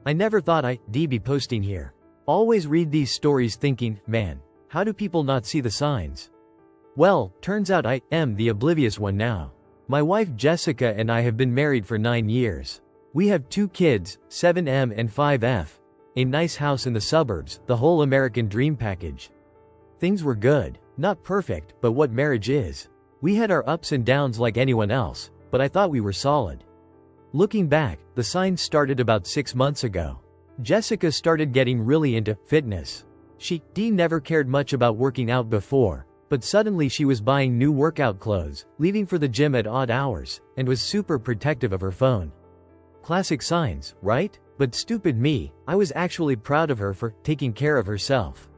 I never thought I'd be posting here. Always read these stories thinking, man, how do people not see the signs? Well, turns out I am the oblivious one now. My wife Jessica and I have been married for 9 years. We have 2 kids, 7M and 5F. A nice house in the suburbs, the whole American dream package. Things were good. Not perfect, but what marriage is. We had our ups and downs like anyone else, but I thought we were solid. Looking back, the signs started about 6 months ago. Jessica started getting really into fitness. She never cared much about working out before, but suddenly she was buying new workout clothes, leaving for the gym at odd hours, and was super protective of her phone. Classic signs, right? But stupid me, I was actually proud of her for taking care of herself.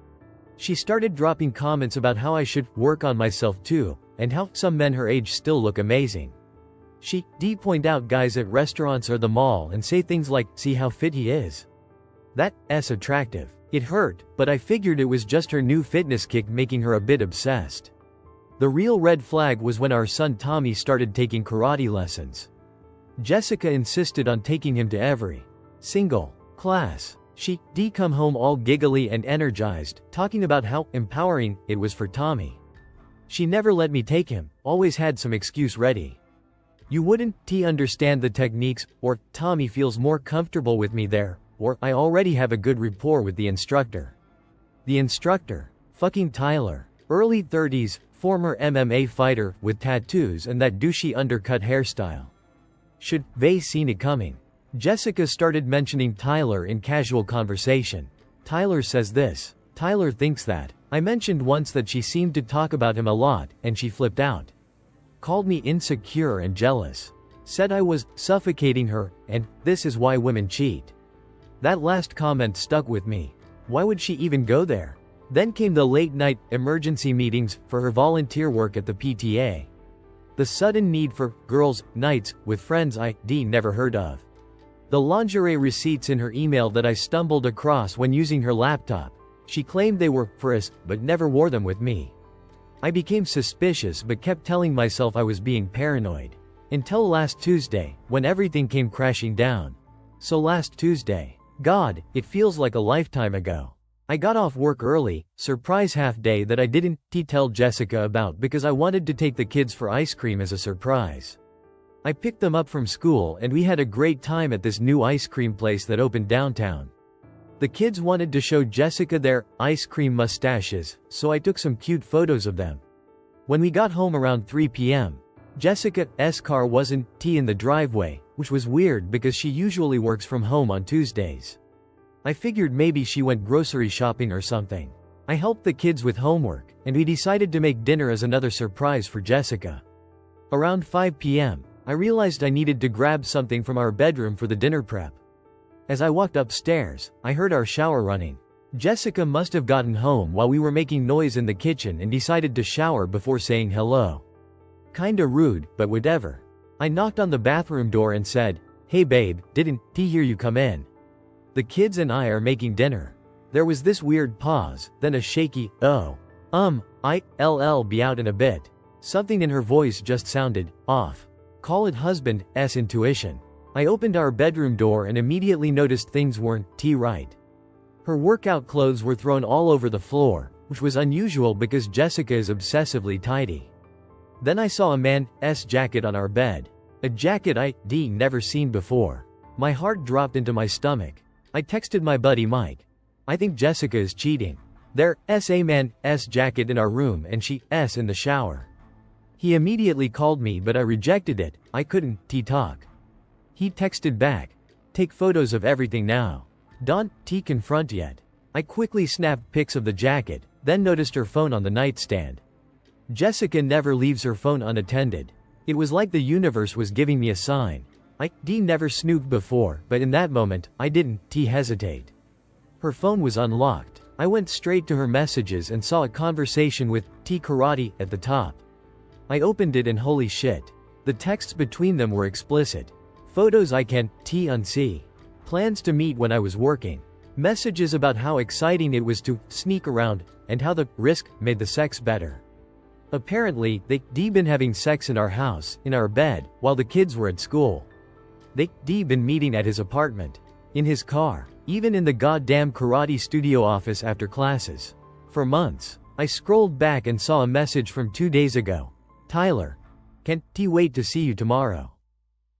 She started dropping comments about how I should work on myself too, and how some men her age still look amazing. She point out guys at restaurants or the mall and say things like, see how fit he is. That's attractive. It hurt, but I figured it was just her new fitness kick making her a bit obsessed. The real red flag was when our son Tommy started taking karate lessons. Jessica insisted on taking him to every single class. She come home all giggly and energized, talking about how empowering it was for Tommy. She never let me take him, always had some excuse ready. You wouldn't understand the techniques, or Tommy feels more comfortable with me there, or I already have a good rapport with the instructor. The instructor? Fucking Tyler. Early 30s, former MMA fighter with tattoos and that douchey undercut hairstyle. Should they seen it coming? Jessica started mentioning Tyler in casual conversation. Tyler says this. Tyler thinks that. I mentioned once that she seemed to talk about him a lot, and she flipped out. Called me insecure and jealous. Said I was suffocating her, and this is why women cheat. That last comment stuck with me. Why would she even go there? Then came the late-night emergency meetings for her volunteer work at the PTA. The sudden need for girls' nights with friends I never heard of. The lingerie receipts in her email that I stumbled across when using her laptop. She claimed they were for us, but never wore them with me. I became suspicious but kept telling myself I was being paranoid. Until last Tuesday, when everything came crashing down. So last Tuesday. God, it feels like a lifetime ago. I got off work early, surprise half day that I didn't tell Jessica about because I wanted to take the kids for ice cream as a surprise. I picked them up from school and we had a great time at this new ice cream place that opened downtown. The kids wanted to show Jessica their ice cream mustaches, so I took some cute photos of them. When we got home around 3 p.m., Jessica's car wasn't in the driveway, which was weird because she usually works from home on Tuesdays. I figured maybe she went grocery shopping or something. I helped the kids with homework, and we decided to make dinner as another surprise for Jessica. Around 5 p.m., I realized I needed to grab something from our bedroom for the dinner prep. As I walked upstairs, I heard our shower running. Jessica must have gotten home while we were making noise in the kitchen and decided to shower before saying hello. Kinda rude, but whatever. I knocked on the bathroom door and said, "Hey babe, didn't hear you come in. The kids and I are making dinner." There was this weird pause, then a shaky, "Oh. I'll be out in a bit." Something in her voice just sounded off. Call it husband's intuition. I opened our bedroom door and immediately noticed things weren't right. Her workout clothes were thrown all over the floor, which was unusual because Jessica is obsessively tidy. Then I saw a man's jacket on our bed. A jacket I'd never seen before. My heart dropped into my stomach. I texted my buddy Mike. I think Jessica is cheating. There's a man's jacket in our room and she's in the shower. He immediately called me but I rejected it. I couldn't talk. He texted back. Take photos of everything now. Don't confront yet. I quickly snapped pics of the jacket, then noticed her phone on the nightstand. Jessica never leaves her phone unattended. It was like the universe was giving me a sign. I never snooped before, but in that moment, I didn't hesitate. Her phone was unlocked. I went straight to her messages and saw a conversation with karate at the top. I opened it and holy shit. The texts between them were explicit. Photos I can't unsee. Plans to meet when I was working. Messages about how exciting it was to sneak around, and how the risk made the sex better. Apparently, they'd been having sex in our house, in our bed, while the kids were at school. They'd been meeting at his apartment. In his car. Even in the goddamn karate studio office after classes. For months. I scrolled back and saw a message from 2 days ago. Tyler. Can't wait to see you tomorrow.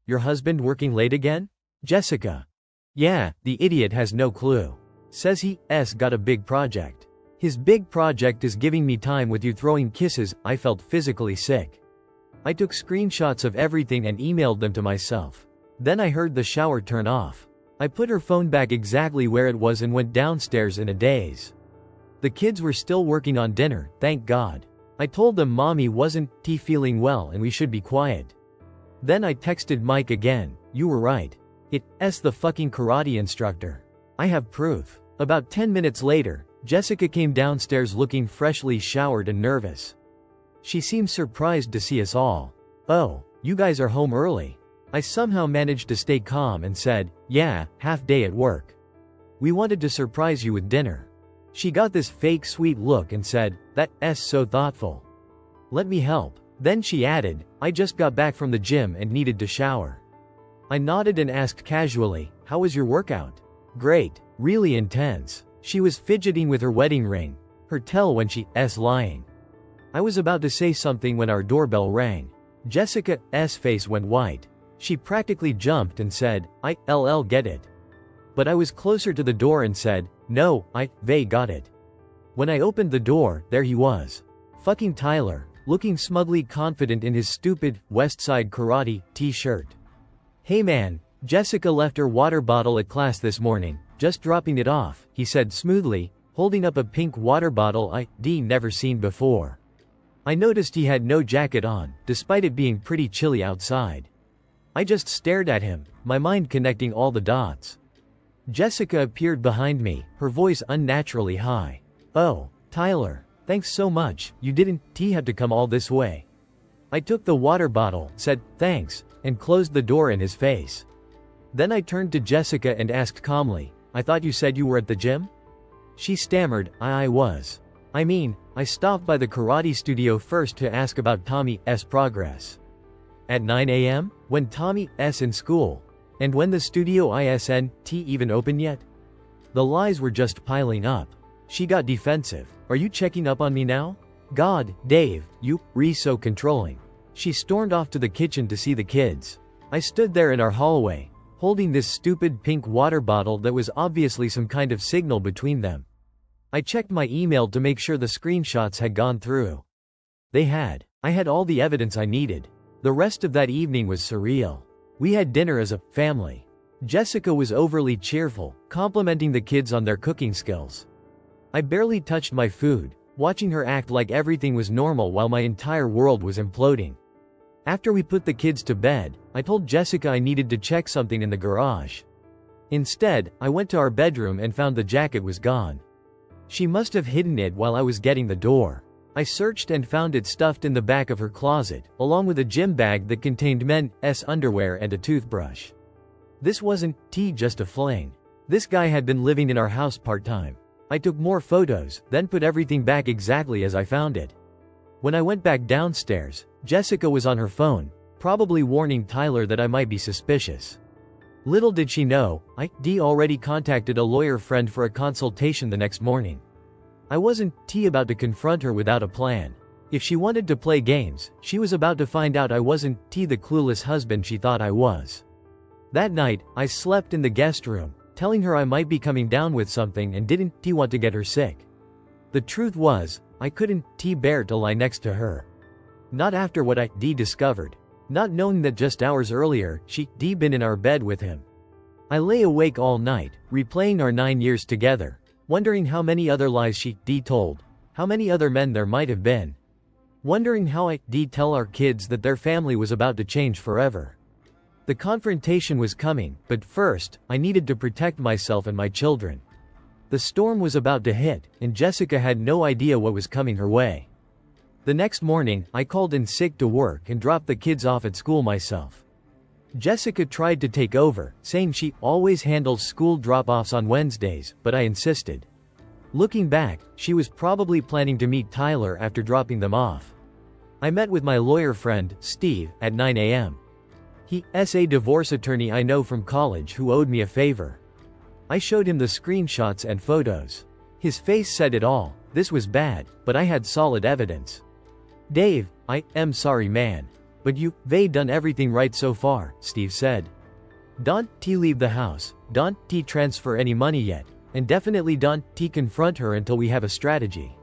Your husband working late again? Jessica. Yeah, the idiot has no clue. Says he's got a big project. His big project is giving me time with you throwing kisses. I felt physically sick. I took screenshots of everything and emailed them to myself. Then I heard the shower turn off. I put her phone back exactly where it was and went downstairs in a daze. The kids were still working on dinner, thank God. I told them mommy wasn't feeling well and we should be quiet. Then I texted Mike again. You were right. It's the fucking karate instructor. I have proof. About 10 minutes later, Jessica came downstairs looking freshly showered and nervous. She seemed surprised to see us all. Oh, you guys are home early. I somehow managed to stay calm and said, yeah, half day at work. We wanted to surprise you with dinner. She got this fake sweet look and said, that's so thoughtful. Let me help. Then she added, I just got back from the gym and needed to shower. I nodded and asked casually, how was your workout? Great. Really intense. She was fidgeting with her wedding ring. Her tell when she's lying. I was about to say something when our doorbell rang. Jessica's face went white. She practically jumped and said, I'll get it. But I was closer to the door and said, no, they got it. When I opened the door, there he was. Fucking Tyler, looking smugly confident in his stupid, Westside Karate t-shirt. Hey man, Jessica left her water bottle at class this morning, just dropping it off, he said smoothly, holding up a pink water bottle I'd never seen before. I noticed he had no jacket on, despite it being pretty chilly outside. I just stared at him, my mind connecting all the dots. Jessica appeared behind me, her voice unnaturally high. Oh, Tyler, thanks so much, you didn't have to come all this way. I took the water bottle, said, thanks, and closed the door in his face. Then I turned to Jessica and asked calmly, I thought you said you were at the gym? She stammered, I was. I mean, I stopped by the karate studio first to ask about Tommy's progress. At 9 a.m., when Tommy's in school? And when the studio isn't even open yet? The lies were just piling up. She got defensive. Are you checking up on me now? God, Dave, you so controlling. She stormed off to the kitchen to see the kids. I stood there in our hallway, holding this stupid pink water bottle that was obviously some kind of signal between them. I checked my email to make sure the screenshots had gone through. They had. I had all the evidence I needed. The rest of that evening was surreal. We had dinner as a family. Jessica was overly cheerful, complimenting the kids on their cooking skills. I barely touched my food, watching her act like everything was normal while my entire world was imploding. After we put the kids to bed, I told Jessica I needed to check something in the garage. Instead, I went to our bedroom and found the jacket was gone. She must have hidden it while I was getting the door. I searched and found it stuffed in the back of her closet, along with a gym bag that contained men's underwear and a toothbrush. This wasn't just a fling. This guy had been living in our house part-time. I took more photos, then put everything back exactly as I found it. When I went back downstairs, Jessica was on her phone, probably warning Tyler that I might be suspicious. Little did she know, I'd already contacted a lawyer friend for a consultation the next morning. I wasn't about to confront her without a plan. If she wanted to play games, she was about to find out I wasn't the clueless husband she thought I was. That night, I slept in the guest room, telling her I might be coming down with something and didn't want to get her sick. The truth was, I couldn't bear to lie next to her. Not after what I discovered. Not knowing that just hours earlier, she'd been in our bed with him. I lay awake all night, replaying our 9 years together, wondering how many other lies she'd told, how many other men there might have been. Wondering how I'd tell our kids that their family was about to change forever. The confrontation was coming, but first, I needed to protect myself and my children. The storm was about to hit, and Jessica had no idea what was coming her way. The next morning, I called in sick to work and dropped the kids off at school myself. Jessica tried to take over, saying she always handles school drop-offs on Wednesdays, but I insisted. Looking back, she was probably planning to meet Tyler after dropping them off. I met with my lawyer friend, Steve, at 9 a.m. He's a divorce attorney I know from college who owed me a favor. I showed him the screenshots and photos. His face said it all. This was bad, but I had solid evidence. Dave, I am sorry man. But they done everything right so far, Steve said. Don't leave the house, don't transfer any money yet, and definitely don't confront her until we have a strategy.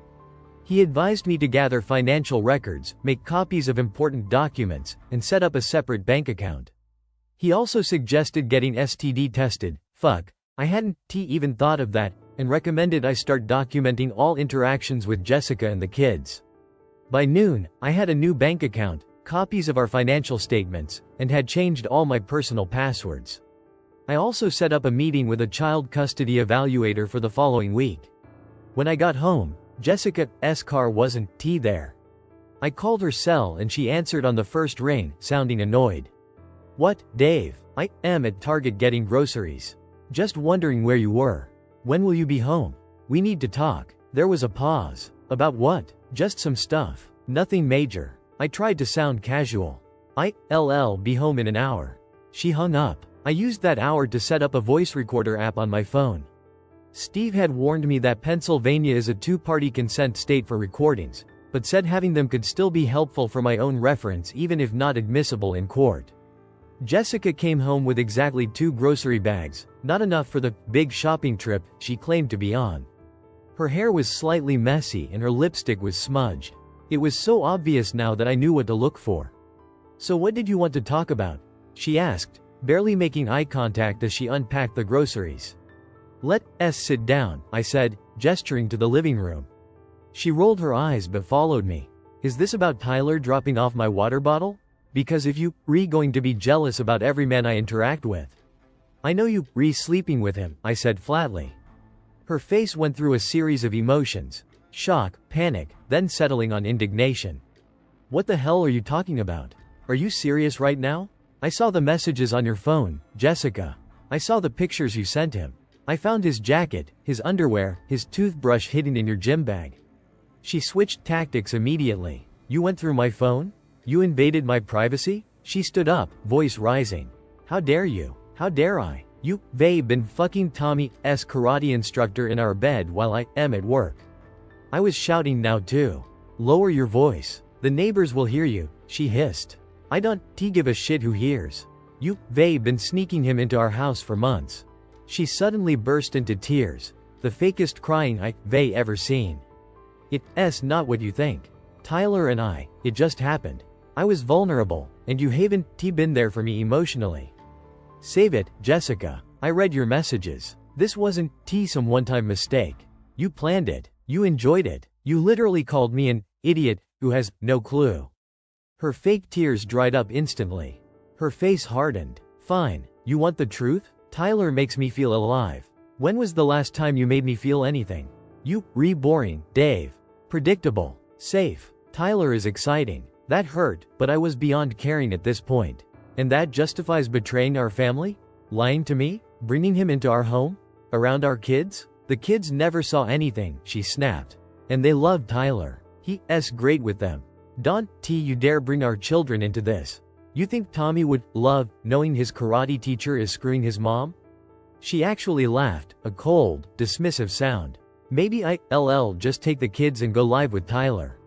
He advised me to gather financial records, make copies of important documents, and set up a separate bank account. He also suggested getting STD tested. Fuck, I hadn't even thought of that, and recommended I start documenting all interactions with Jessica and the kids. By noon, I had a new bank account, copies of our financial statements, and had changed all my personal passwords. I also set up a meeting with a child custody evaluator for the following week. When I got home, Jessica's car wasn't there. I called her cell and she answered on the first ring, sounding annoyed. What, Dave? I am at Target getting groceries. Just wondering where you were. When will you be home? We need to talk. There was a pause. About what? Just some stuff. Nothing major. I tried to sound casual. I'll be home in an hour. She hung up. I used that hour to set up a voice recorder app on my phone. Steve had warned me that Pennsylvania is a two-party consent state for recordings, but said having them could still be helpful for my own reference even if not admissible in court. Jessica came home with exactly 2 grocery bags, not enough for the big shopping trip she claimed to be on. Her hair was slightly messy and her lipstick was smudged. It was so obvious now that I knew what to look for. So what did you want to talk about? She asked, barely making eye contact as she unpacked the groceries. Let's sit down, I said, gesturing to the living room. She rolled her eyes but followed me. Is this about Tyler dropping off my water bottle? Because if you going to be jealous about every man I interact with. I know you sleeping with him, I said flatly. Her face went through a series of emotions. Shock, panic, then settling on indignation. What the hell are you talking about? Are you serious right now? I saw the messages on your phone, Jessica. I saw the pictures you sent him. I found his jacket, his underwear, his toothbrush hidden in your gym bag. She switched tactics immediately. You went through my phone? You invaded my privacy? She stood up, voice rising. How dare you? How dare I? They been fucking Tommy's karate instructor in our bed while I am at work. I was shouting now too. Lower your voice. The neighbors will hear you, she hissed. I don't give a shit who hears. They been sneaking him into our house for months. She suddenly burst into tears. The fakest crying they ever seen. It's not what you think. Tyler and it just happened. I was vulnerable, and you haven't been there for me emotionally. Save it, Jessica. I read your messages. This wasn't some one-time mistake. You planned it. You enjoyed it. You literally called me an idiot who has no clue. Her fake tears dried up instantly. Her face hardened. Fine. You want the truth? Tyler makes me feel alive. When was the last time you made me feel anything? Boring, Dave. Predictable. Safe. Tyler is exciting. That hurt, but I was beyond caring at this point. And that justifies betraying our family? Lying to me? Bringing him into our home? Around our kids? The kids never saw anything, she snapped. And they loved Tyler. He's great with them. Don't you dare bring our children into this. You think Tommy would love knowing his karate teacher is screwing his mom? She actually laughed, a cold, dismissive sound. Maybe I'll just take the kids and go live with Tyler.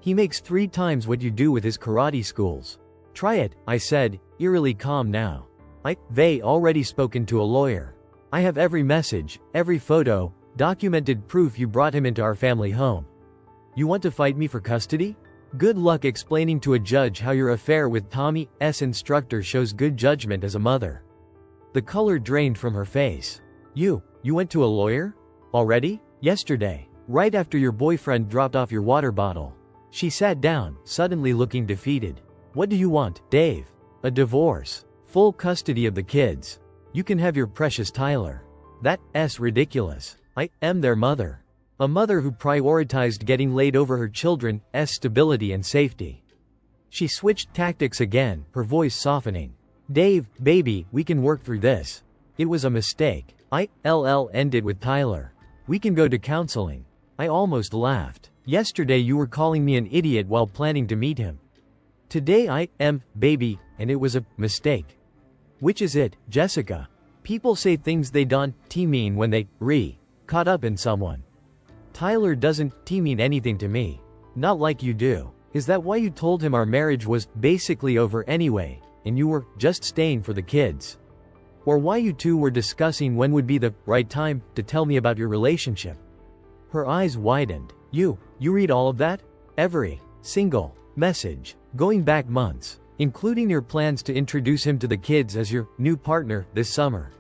He makes 3 times what you do with his karate schools. Try it, I said, eerily calm now. They already spoken to a lawyer. I have every message, every photo, documented proof you brought him into our family home. You want to fight me for custody? Good luck explaining to a judge how your affair with Tommy's instructor shows good judgment as a mother. The color drained from her face. You went to a lawyer? Already? Yesterday. Right after your boyfriend dropped off your water bottle. She sat down, suddenly looking defeated. What do you want, Dave? A divorce. Full custody of the kids. You can have your precious Tyler. That's ridiculous. I am their mother. A mother who prioritized getting laid over her children's stability and safety. She switched tactics again, her voice softening. Dave, baby, we can work through this. It was a mistake. I'll end it with Tyler. We can go to counseling. I almost laughed. Yesterday you were calling me an idiot while planning to meet him. Today I am, baby, and it was a mistake. Which is it, Jessica? People say things they don't mean when they caught up in someone. Tyler doesn't mean anything to me. Not like you do. Is that why you told him our marriage was basically over anyway, and you were just staying for the kids? Or why you two were discussing when would be the right time to tell me about your relationship? Her eyes widened. You read all of that? Every single message, going back months, including your plans to introduce him to the kids as your new partner this summer.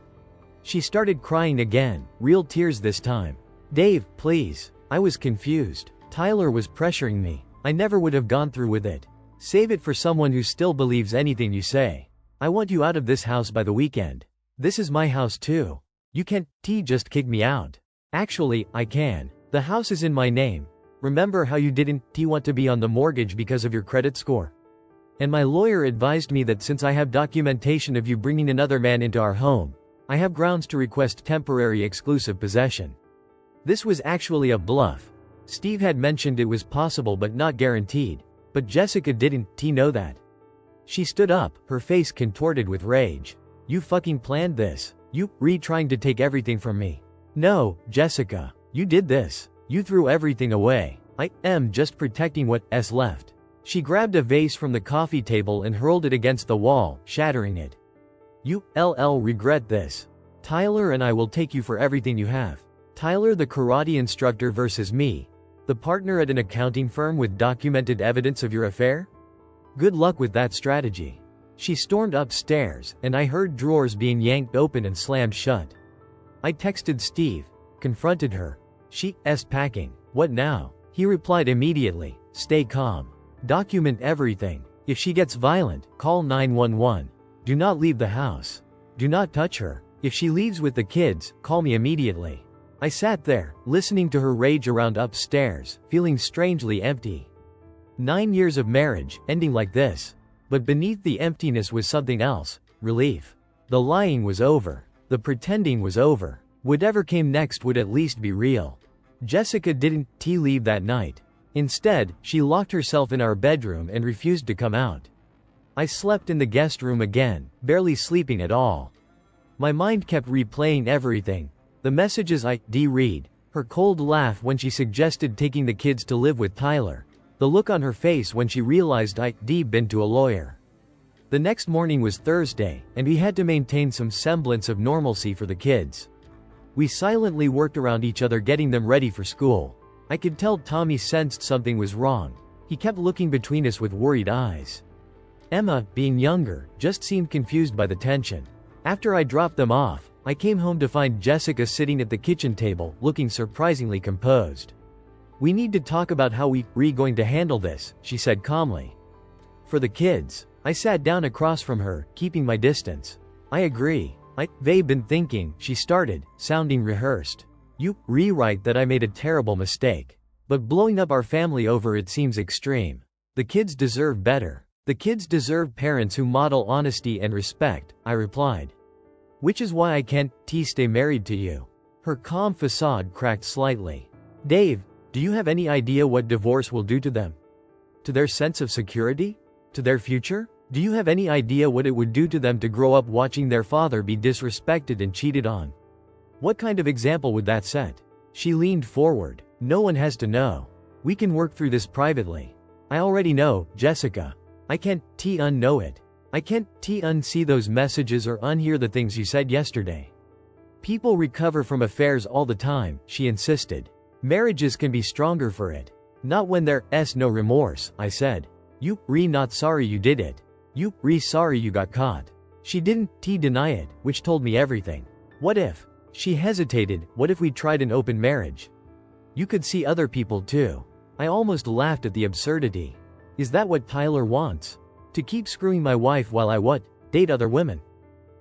She started crying again, real tears this time. Dave, please. I was confused. Tyler was pressuring me. I never would have gone through with it. Save it for someone who still believes anything you say. I want you out of this house by the weekend. This is my house too. You can't just kick me out. Actually, I can. The house is in my name. Remember how you didn't want to be on the mortgage because of your credit score? And my lawyer advised me that since I have documentation of you bringing another man into our home, I have grounds to request temporary exclusive possession. This was actually a bluff. Steve had mentioned it was possible but not guaranteed, but Jessica didn't know that. She stood up, her face contorted with rage. You fucking planned this. You trying to take everything from me. No, Jessica. You did this. You threw everything away. I am just protecting what's left. She grabbed a vase from the coffee table and hurled it against the wall, shattering it. You regret this. Tyler and I will take you for everything you have. Tyler the karate instructor versus me, the partner at an accounting firm with documented evidence of your affair? Good luck with that strategy. She stormed upstairs, and I heard drawers being yanked open and slammed shut. I texted Steve, confronted her. She's packing. What now? He replied immediately, stay calm. Document everything. If she gets violent, call 911. Do not leave the house. Do not touch her. If she leaves with the kids, call me immediately. I sat there, listening to her rage around upstairs, feeling strangely empty. 9 years of marriage, ending like this. But beneath the emptiness was something else, relief. The lying was over. The pretending was over. Whatever came next would at least be real. Jessica didn't leave that night. Instead, she locked herself in our bedroom and refused to come out. I slept in the guest room again, barely sleeping at all. My mind kept replaying everything. The messages I read, her cold laugh when she suggested taking the kids to live with Tyler, the look on her face when she realized I'd been to a lawyer. The next morning was Thursday, and we had to maintain some semblance of normalcy for the kids. We silently worked around each other getting them ready for school. I could tell Tommy sensed something was wrong. He kept looking between us with worried eyes. Emma, being younger, just seemed confused by the tension. After I dropped them off, I came home to find Jessica sitting at the kitchen table, looking surprisingly composed. We need to talk about how we're going to handle this, she said calmly. For the kids. I sat down across from her, keeping my distance. I agree. They've been thinking, she started, sounding rehearsed. You rewrite that I made a terrible mistake. But blowing up our family over it seems extreme. The kids deserve better. The kids deserve parents who model honesty and respect, I replied. Which is why I can't stay married to you. Her calm facade cracked slightly. Dave, do you have any idea what divorce will do to them? To their sense of security? To their future? Do you have any idea what it would do to them to grow up watching their father be disrespected and cheated on? What kind of example would that set? She leaned forward. No one has to know. We can work through this privately. I already know, Jessica. I can't unknow it. I can't unsee those messages or unhear the things you said yesterday. People recover from affairs all the time, she insisted. Marriages can be stronger for it. Not when there's no remorse, I said. You not sorry you did it. You sorry you got caught. She didn't deny it, which told me everything. What if? She hesitated. What if we tried an open marriage? You could see other people too. I almost laughed at the absurdity. Is that what Tyler wants? To keep screwing my wife while I date other women?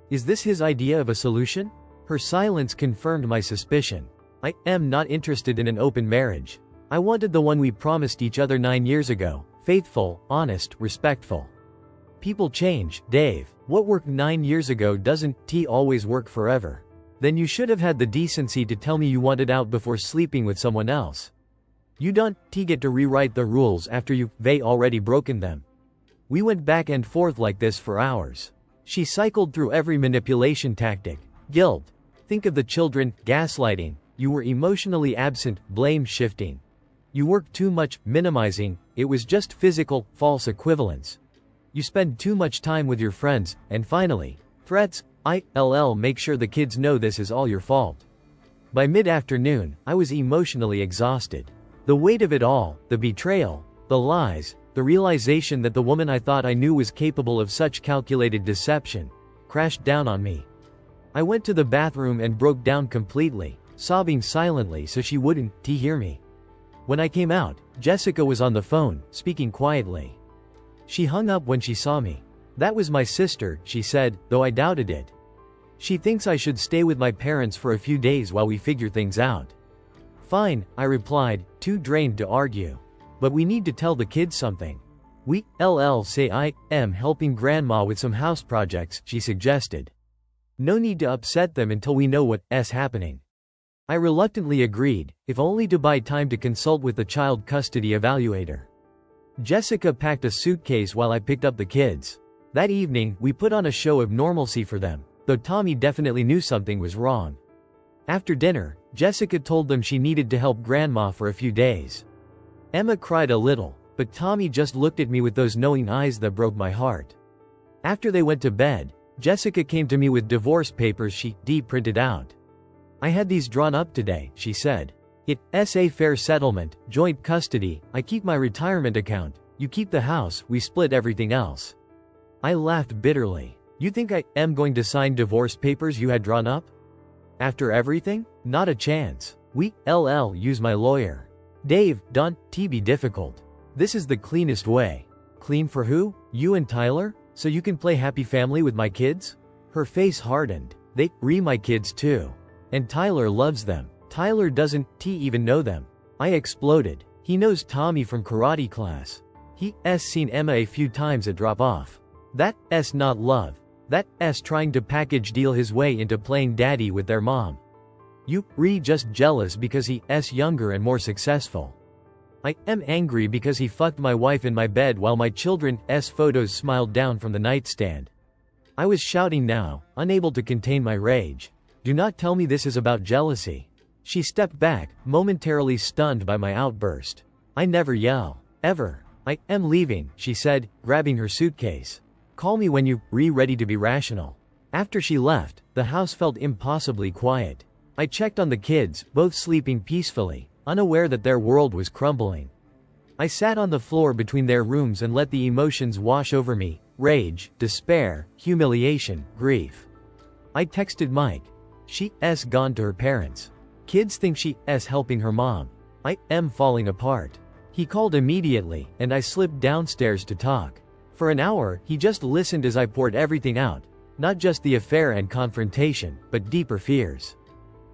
Is this his idea of a solution? Her silence confirmed my suspicion. I am not interested in an open marriage. I wanted the one we promised each other 9 years ago. Faithful, honest, respectful. People change, Dave. What worked 9 years ago doesn't always work forever. Then you should have had the decency to tell me you wanted out before sleeping with someone else. You don't get to rewrite the rules after you've already broken them. We went back and forth like this for hours. She cycled through every manipulation tactic. Guilt. Think of the children, gaslighting. You were emotionally absent, blame shifting. You worked too much, minimizing. It was just physical, false equivalence. You spend too much time with your friends, and finally, threats. Make sure the kids know this is all your fault. By mid-afternoon, I was emotionally exhausted. The weight of it all, the betrayal, the lies, the realization that the woman I thought I knew was capable of such calculated deception, crashed down on me. I went to the bathroom and broke down completely, sobbing silently so she wouldn't hear me. When I came out, Jessica was on the phone, speaking quietly. She hung up when she saw me. That was my sister, she said, though I doubted it. She thinks I should stay with my parents for a few days while we figure things out. Fine, I replied, too drained to argue. But we need to tell the kids something. We say I am helping grandma with some house projects, she suggested. No need to upset them until we know what's happening. I reluctantly agreed, if only to buy time to consult with the child custody evaluator. Jessica packed a suitcase while I picked up the kids. That evening, we put on a show of normalcy for them, though Tommy definitely knew something was wrong. After dinner, Jessica told them she needed to help grandma for a few days. Emma cried a little, but Tommy just looked at me with those knowing eyes that broke my heart. After they went to bed, Jessica came to me with divorce papers she printed out. I had these drawn up today, she said. It's a fair settlement, joint custody, I keep my retirement account, you keep the house, we split everything else. I laughed bitterly. You think I am going to sign divorce papers you had drawn up? After everything? Not a chance. We use my lawyer. Dave, don't be difficult. This is the cleanest way. Clean for who? You and Tyler? So you can play happy family with my kids? Her face hardened. They my kids too. And Tyler loves them. Tyler doesn't even know them. I exploded. He knows Tommy from karate class. He's seen Emma a few times at drop-off. That's not love. That's trying to package deal his way into playing daddy with their mom. You just jealous because he's younger and more successful. I am angry because he fucked my wife in my bed while my children's photos smiled down from the nightstand. I was shouting now, unable to contain my rage. Do not tell me this is about jealousy. She stepped back, momentarily stunned by my outburst. I never yell. Ever. I am leaving, she said, grabbing her suitcase. Call me when you're ready to be rational. After she left, the house felt impossibly quiet. I checked on the kids, both sleeping peacefully, unaware that their world was crumbling. I sat on the floor between their rooms and let the emotions wash over me: rage, despair, humiliation, grief. I texted Mike. She's gone to her parents. Kids think she's helping her mom. I am falling apart. He called immediately, and I slipped downstairs to talk. For an hour, he just listened as I poured everything out. Not just the affair and confrontation, but deeper fears.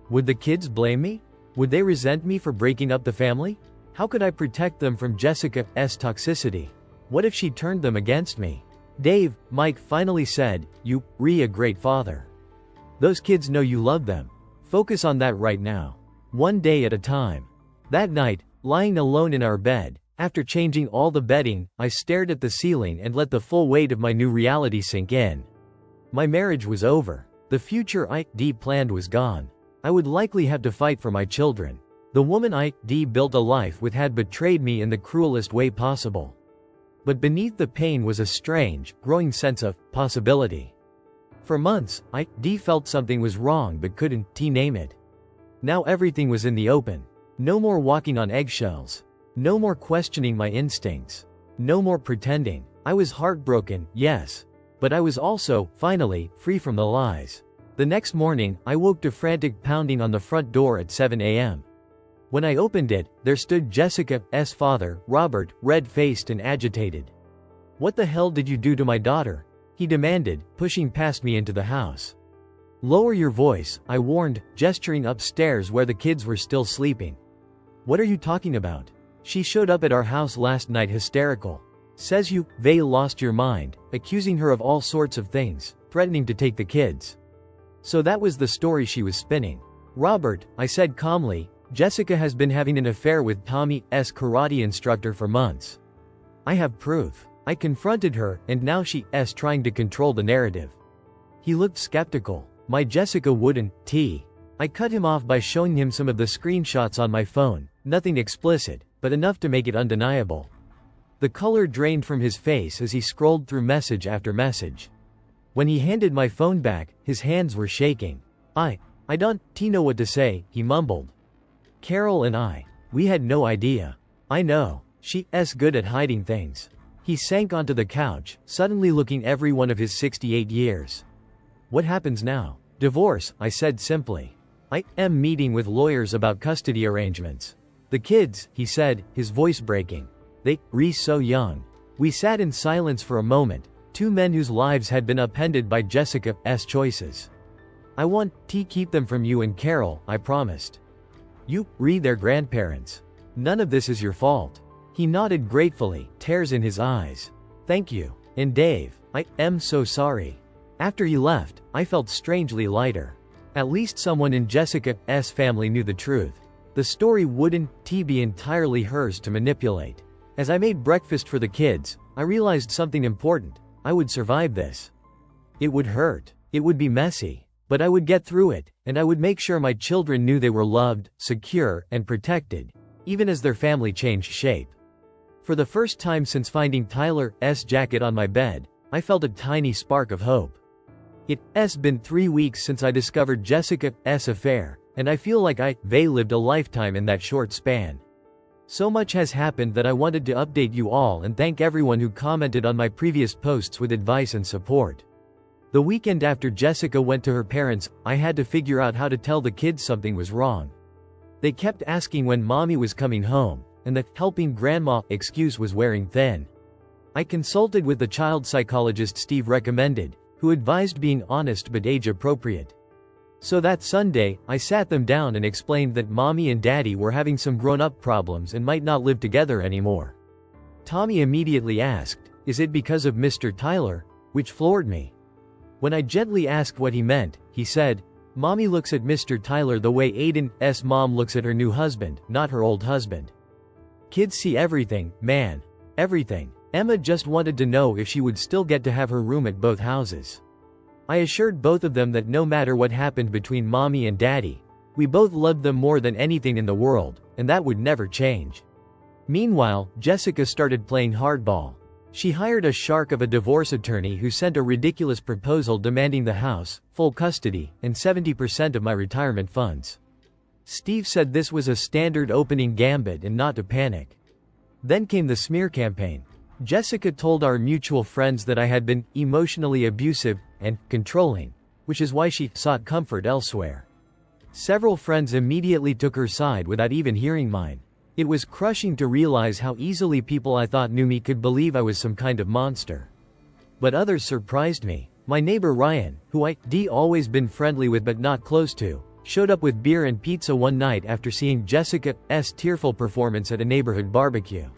Would the kids blame me? Would they resent me for breaking up the family? How could I protect them from Jessica's toxicity? What if she turned them against me? Dave, Mike finally said, you're a great father. Those kids know you love them. Focus on that right now. One day at a time. That night, lying alone in our bed, after changing all the bedding, I stared at the ceiling and let the full weight of my new reality sink in. My marriage was over. The future I planned was gone. I would likely have to fight for my children. The woman I built a life with had betrayed me in the cruelest way possible. But beneath the pain was a strange, growing sense of possibility. For months, I felt something was wrong but couldn't name it. Now everything was in the open. No more walking on eggshells. No more questioning my instincts. No more pretending. I was heartbroken, yes. But I was also, finally, free from the lies. The next morning, I woke to frantic pounding on the front door at 7 a.m. When I opened it, there stood Jessica's father, Robert, red-faced and agitated. What the hell did you do to my daughter? He demanded, pushing past me into the house. Lower your voice, I warned, gesturing upstairs where the kids were still sleeping. What are you talking about? She showed up at our house last night hysterical. Says they lost your mind, accusing her of all sorts of things, threatening to take the kids. So that was the story she was spinning. Robert, I said calmly, Jessica has been having an affair with Tommy's karate instructor for months. I have proof. I confronted her, and now she's trying to control the narrative. He looked skeptical. My Jessica wouldn't, I cut him off by showing him some of the screenshots on my phone, nothing explicit, but enough to make it undeniable. The color drained from his face as he scrolled through message after message. When he handed my phone back, his hands were shaking. I don't know what to say, he mumbled. Carol and we had no idea. I know, she's good at hiding things. He sank onto the couch, suddenly looking every one of his 68 years. What happens now? Divorce, I said simply. I am meeting with lawyers about custody arrangements. The kids, he said, his voice breaking. They're so young. We sat in silence for a moment, two men whose lives had been upended by Jessica's choices. I want to keep them from you and Carol, I promised. You, their grandparents. None of this is your fault. He nodded gratefully, tears in his eyes. Thank you. And Dave, I am so sorry. After he left, I felt strangely lighter. At least someone in Jessica's family knew the truth. The story wouldn't be entirely hers to manipulate. As I made breakfast for the kids, I realized something important. I would survive this. It would hurt. It would be messy. But I would get through it, and I would make sure my children knew they were loved, secure, and protected, even as their family changed shape. For the first time since finding Tyler's jacket on my bed, I felt a tiny spark of hope. It's been 3 weeks since I discovered Jessica's affair, and I feel like they lived a lifetime in that short span. So much has happened that I wanted to update you all and thank everyone who commented on my previous posts with advice and support. The weekend after Jessica went to her parents', I had to figure out how to tell the kids something was wrong. They kept asking when mommy was coming home, and the helping grandma excuse was wearing thin. I consulted with the child psychologist Steve recommended, who advised being honest but age-appropriate. So that Sunday, I sat them down and explained that mommy and daddy were having some grown-up problems and might not live together anymore. Tommy immediately asked, "Is it because of Mr. Tyler?" which floored me. When I gently asked what he meant, he said, "Mommy looks at Mr. Tyler the way Aiden's mom looks at her new husband, not her old husband. Kids see everything, man. Everything." Emma just wanted to know if she would still get to have her room at both houses. I assured both of them that no matter what happened between mommy and daddy, we both loved them more than anything in the world, and that would never change. Meanwhile, Jessica started playing hardball. She hired a shark of a divorce attorney who sent a ridiculous proposal demanding the house, full custody, and 70% of my retirement funds. Steve said this was a standard opening gambit and not to panic. Then came the smear campaign. Jessica told our mutual friends that I had been emotionally abusive and controlling, which is why she sought comfort elsewhere. Several friends immediately took her side without even hearing mine. It was crushing to realize how easily people I thought knew me could believe I was some kind of monster. But others surprised me. My neighbor Ryan, who I'd always been friendly with but not close to, showed up with beer and pizza one night after seeing Jessica's tearful performance at a neighborhood barbecue.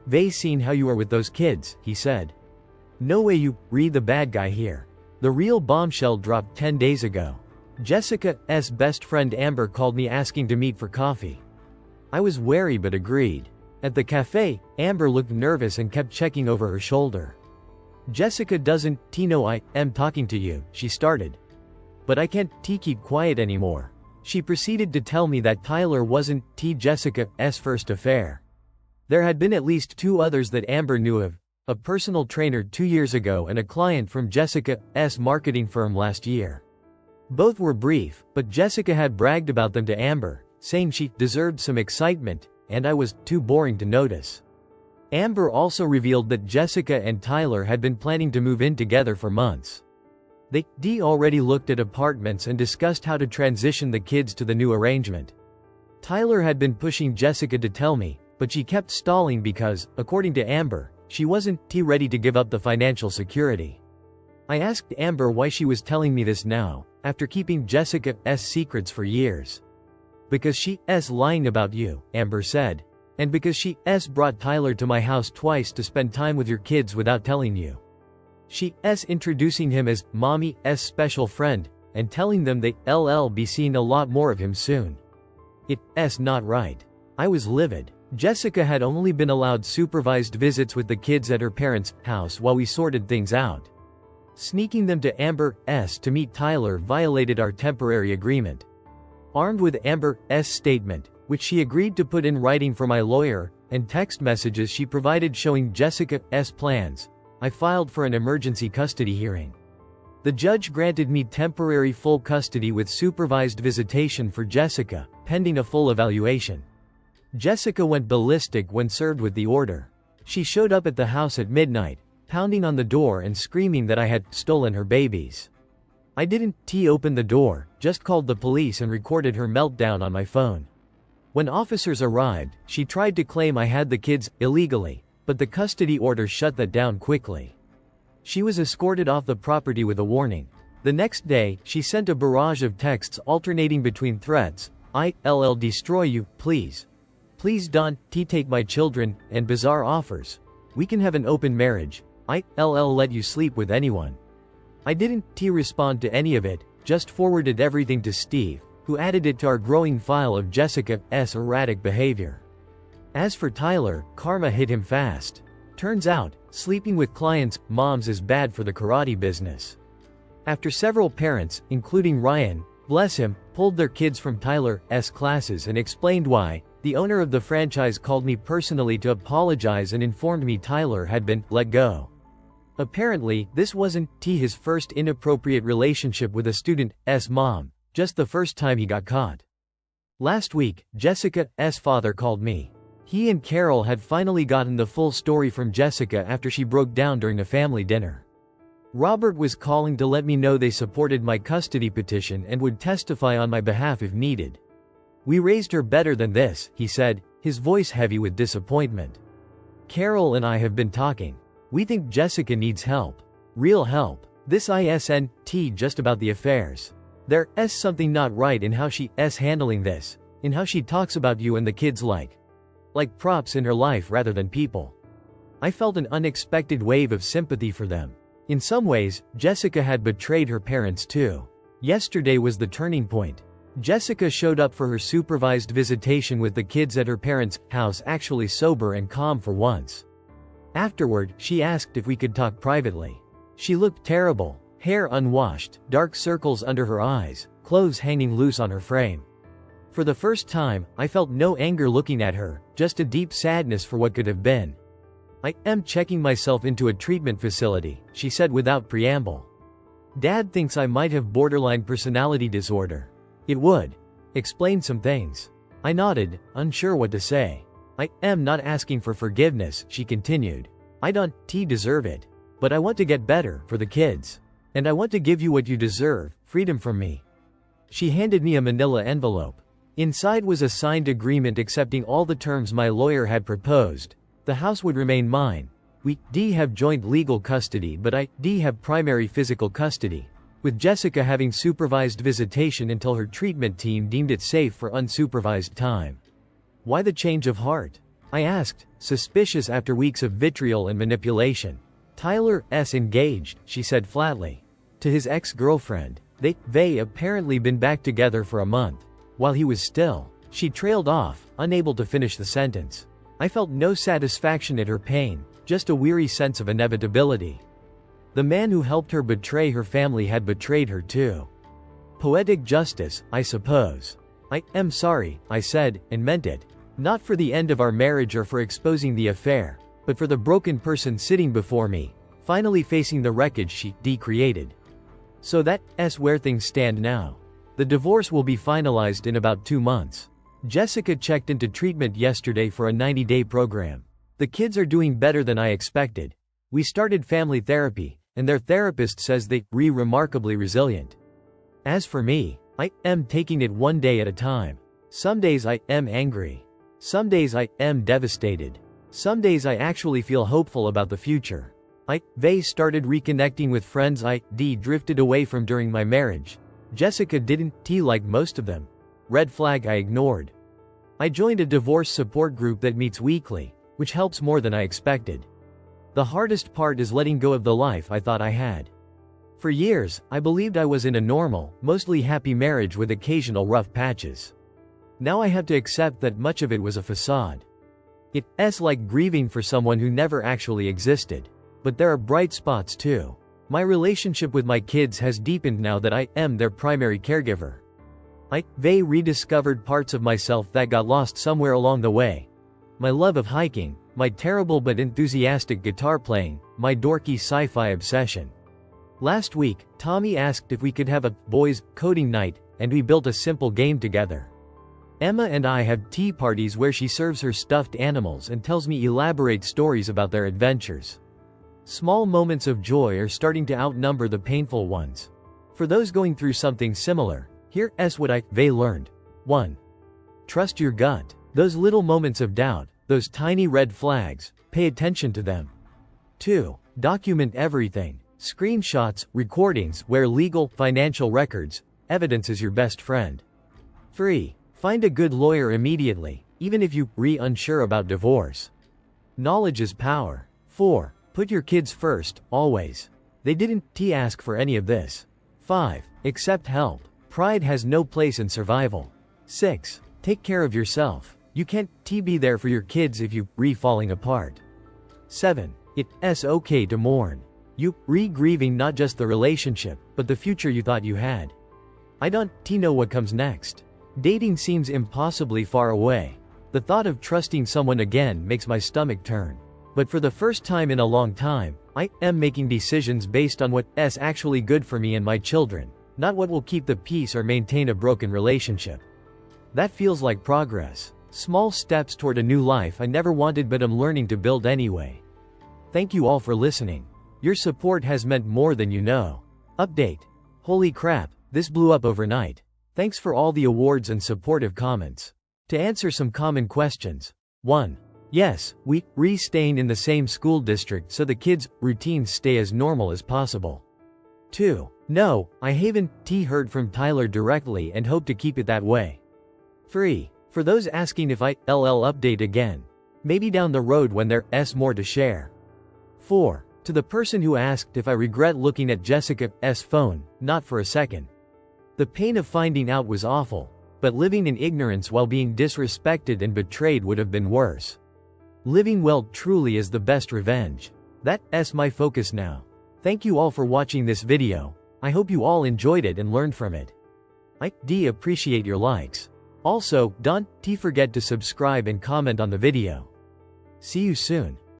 "They seen how you are with those kids," he said. "No way you the bad guy here. The real bombshell dropped 10 days ago. Jessica's best friend Amber called me asking to meet for coffee. I was wary but agreed. At the cafe, Amber looked nervous and kept checking over her shoulder. Jessica doesn't know I am talking to you, she started. But I can't keep quiet anymore. She proceeded to tell me that Tyler wasn't Jessica's first affair. There had been at least 2 others that Amber knew of, a personal trainer 2 years ago and a client from Jessica's marketing firm last year. Both were brief, but Jessica had bragged about them to Amber, saying she deserved some excitement, and I was too boring to notice. Amber also revealed that Jessica and Tyler had been planning to move in together for months. They already looked at apartments and discussed how to transition the kids to the new arrangement. Tyler had been pushing Jessica to tell me, but she kept stalling because, according to Amber, she wasn't ready to give up the financial security. I asked Amber why she was telling me this now, after keeping Jessica's secrets for years. "Because she's lying about you," Amber said. "And because she's brought Tyler to my house twice to spend time with your kids without telling you. She's introducing him as mommy's special friend, and telling them they'll be seeing a lot more of him soon. It's not right." I was livid. Jessica had only been allowed supervised visits with the kids at her parents' house while we sorted things out. Sneaking them to Amber's to meet Tyler violated our temporary agreement. Armed with Amber's statement, which she agreed to put in writing for my lawyer, and text messages she provided showing Jessica's plans, I filed for an emergency custody hearing. The judge granted me temporary full custody with supervised visitation for Jessica, pending a full evaluation. Jessica went ballistic when served with the order. She showed up at the house at midnight, pounding on the door and screaming that I had stolen her babies. I didn't open the door, just called the police and recorded her meltdown on my phone. When officers arrived, she tried to claim I had the kids illegally, but the custody order shut that down quickly. She was escorted off the property with a warning. The next day, she sent a barrage of texts alternating between threats, "I'll destroy you, please. Please don't take my children," and bizarre offers. "We can have an open marriage. I'll let you sleep with anyone." I didn't respond to any of it, just forwarded everything to Steve, who added it to our growing file of Jessica's erratic behavior. As for Tyler, karma hit him fast. Turns out, sleeping with clients' moms is bad for the karate business. After several parents, including Ryan, bless him, pulled their kids from Tyler's classes and explained why, the owner of the franchise called me personally to apologize and informed me Tyler had been let go. Apparently, this wasn't his first inappropriate relationship with a student's mom, just the first time he got caught. Last week, Jessica's father called me. He and Carol had finally gotten the full story from Jessica after she broke down during a family dinner. Robert was calling to let me know they supported my custody petition and would testify on my behalf if needed. "We raised her better than this," he said, his voice heavy with disappointment. "Carol and I have been talking. We think Jessica needs help. Real help. This isn't just about the affairs. There's something not right in how she's handling this, in how she talks about you and the kids like props in her life rather than people." I felt an unexpected wave of sympathy for them. In some ways, Jessica had betrayed her parents too. Yesterday was the turning point. Jessica showed up for her supervised visitation with the kids at her parents' house actually sober and calm for once. Afterward, she asked if we could talk privately. She looked terrible, hair unwashed, dark circles under her eyes, clothes hanging loose on her frame. For the first time, I felt no anger looking at her, just a deep sadness for what could have been. "I am checking myself into a treatment facility," she said without preamble. "Dad thinks I might have borderline personality disorder. It would explain some things." I nodded, unsure what to say. "I am not asking for forgiveness," she continued. "I don't deserve it. But I want to get better, for the kids. And I want to give you what you deserve, freedom from me." She handed me a manila envelope. Inside was a signed agreement accepting all the terms my lawyer had proposed. The house would remain mine. We have joint legal custody, but I have primary physical custody, with Jessica having supervised visitation until her treatment team deemed it safe for unsupervised time. "Why the change of heart?" I asked, suspicious after weeks of vitriol and manipulation. "Tyler's engaged," she said flatly. "To his ex-girlfriend. They apparently been back together for a month. While he was still." She trailed off, unable to finish the sentence. I felt no satisfaction at her pain, just a weary sense of inevitability. The man who helped her betray her family had betrayed her too. Poetic justice, I suppose. "I am sorry," I said, and meant it. Not for the end of our marriage or for exposing the affair, but for the broken person sitting before me, finally facing the wreckage she created. So that's where things stand now. The divorce will be finalized in about 2 months. Jessica checked into treatment yesterday for a 90-day program. The kids are doing better than I expected. We started family therapy, and their therapist says they're remarkably resilient. As for me, I am taking it one day at a time. Some days I am angry. Some days I am devastated. Some days I actually feel hopeful about the future. They started reconnecting with friends I drifted away from during my marriage. Jessica didn't like most of them. Red flag I ignored. I joined a divorce support group that meets weekly, which helps more than I expected. The hardest part is letting go of the life I thought I had. For years, I believed I was in a normal, mostly happy marriage with occasional rough patches. Now I have to accept that much of it was a facade. It's like grieving for someone who never actually existed. But there are bright spots too. My relationship with my kids has deepened now that I am their primary caregiver. They rediscovered parts of myself that got lost somewhere along the way. My love of hiking, my terrible but enthusiastic guitar playing, my dorky sci-fi obsession. Last week, Tommy asked if we could have a boys' coding night, and we built a simple game together. Emma and I have tea parties where she serves her stuffed animals and tells me elaborate stories about their adventures. Small moments of joy are starting to outnumber the painful ones. For those going through something similar, here's what they learned. 1. Trust your gut. Those little moments of doubt, those tiny red flags, pay attention to them. 2. Document everything. Screenshots, recordings, where legal, financial records, evidence is your best friend. 3. Find a good lawyer immediately, even if you're unsure about divorce. Knowledge is power. 4. Put your kids first, always. They didn't ask for any of this. 5. Accept help. Pride has no place in survival. 6. Take care of yourself. You can't be there for your kids if you're falling apart. 7. It's okay to mourn. You grieving not just the relationship, but the future you thought you had. I don't know what comes next. Dating seems impossibly far away. The thought of trusting someone again makes my stomach turn. But for the first time in a long time, I am making decisions based on what's actually good for me and my children, not what will keep the peace or maintain a broken relationship. That feels like progress. Small steps toward a new life I never wanted but am learning to build anyway. Thank you all for listening. Your support has meant more than you know. Update. Holy crap, this blew up overnight. Thanks for all the awards and supportive comments. To answer some common questions. 1. Yes, we staying in the same school district so the kids' routines stay as normal as possible. 2. No, I haven't heard from Tyler directly and hope to keep it that way. 3. For those asking if I'll update again. Maybe down the road when there's more to share. 4. To the person who asked if I regret looking at Jessica's phone, not for a second. The pain of finding out was awful, but living in ignorance while being disrespected and betrayed would have been worse. Living well truly is the best revenge. That's my focus now. Thank you all for watching this video. I hope you all enjoyed it and learned from it. I appreciate your likes. Also, don't forget to subscribe and comment on the video. See you soon.